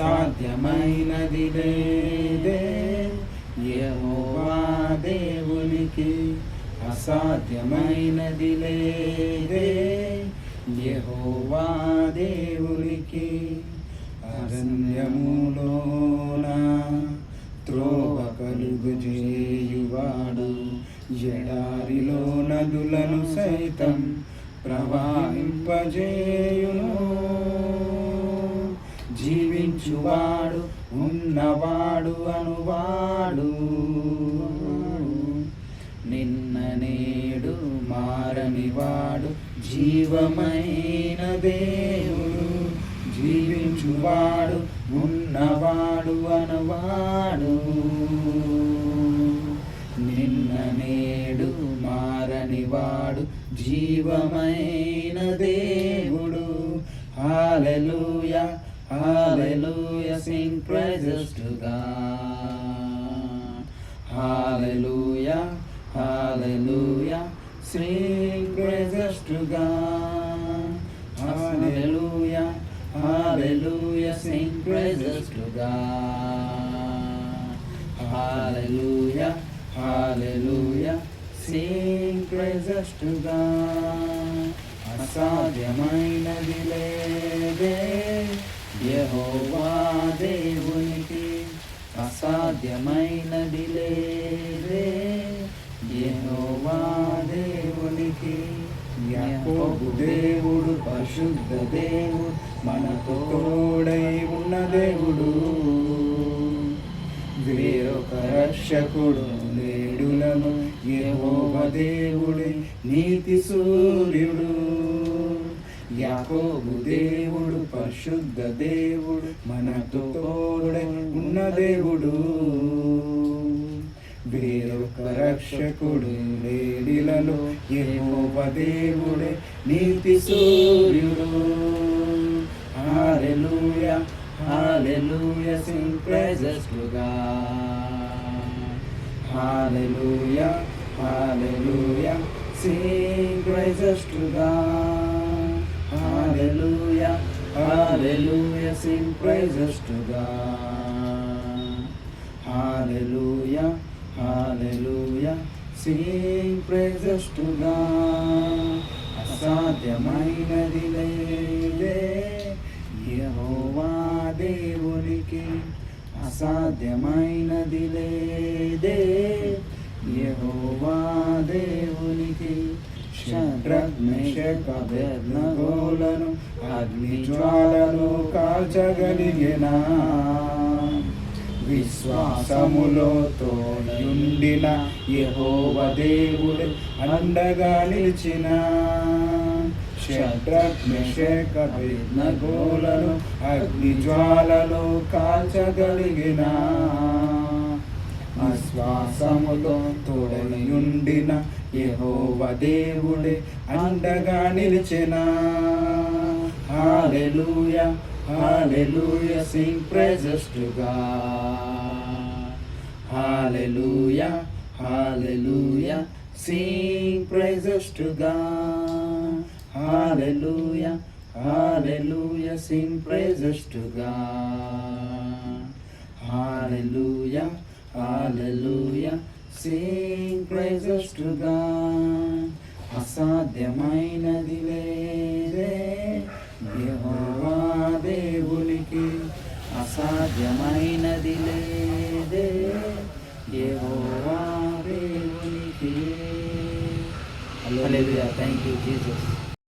అసాధ్యమైనది లేదే యెహోవా దేవునికి, అసాధ్యమైనది లేదే యెహోవా దేవునికి. అరణ్యములోన త్రోవ కలుగు చేయువాడు, ఎడారిలో నదులను సైతం ప్రవహింపజేయును. జీవించువాడు ఉన్నవాడు అనువాడు, నిన్న నేడు మారనివాడు జీవమైన దేవుడు. జీవించువాడు ఉన్నవాడు అనువాడు, నిన్న నేడు మారనివాడు జీవమైన దేవుడు. హల్లెలూయా హల్లెలూయా, sing praises to God. Hallelujah hallelujah, sing praises to God. Hallelujah hallelujah, sing praises to God. Hallelujah hallelujah, sing praises to God. అసాధ్యమైనది లేదే యెహోవా దేవునికి, అసాధ్యమైనది లేదే యెహోవా దేవునికి. యాకోబు దేవుడు పరిశుద్ధ దేవుడు, మనకు తోడై ఉన్న దేవుడు. వేరొక రక్షకుడు లేడులను, యెహోవా దేవుడే నీతి సూర్యుడు. యాకోబు దేవుడు పరిశుద్ధ దేవుడు, మనతో తోడై ఉన్న దేవుడు. వేరొక రక్షకుడు లేడిలలో, యెహోవా దేవుడే నీతి సూర్యుడు. హల్లెలూయా హల్లెలూయా, sing praises to God. Hallelujah hallelujah, sing praises to God. Hallelujah, hallelujah, sing praises to God. Hallelujah, hallelujah, sing praises to God. అసాధ్యమైనది లేదే యెహోవా దేవునికి, అసాధ్యమైనది లేదే యెహోవా దేవునికి. షడ్రక్ మేషక్ అబేద్నెగోలను అగ్ని జ్వాలలో కాల్చగలిగిన, విశ్వాసములో తోడయుండిన యెహోవా దేవుడే అండగా నిలిచిన. షడ్రక్ మేషక్ అబేద్నెగోలను అగ్ని జ్వాలలో కాల్చగలిగిన, విశ్వాసములో తోడయుండిన యెహోవా దేవుడే అండగా నిలిచిన. హల్లెలూయా హల్లెలూయా, sing praises to God. Hallelujah hallelujah, sing praises to God. Hallelujah hallelujah, sing praises to God. Hallelujah hallelujah, sing praises to God. అసాధ్యమైనది లేదే యెహోవా దేవునికి, అసాధ్యమైనది లేదే యెహోవా దేవునికి. హల్లెలూయా, థ్యాంక్ యూ జీసస్.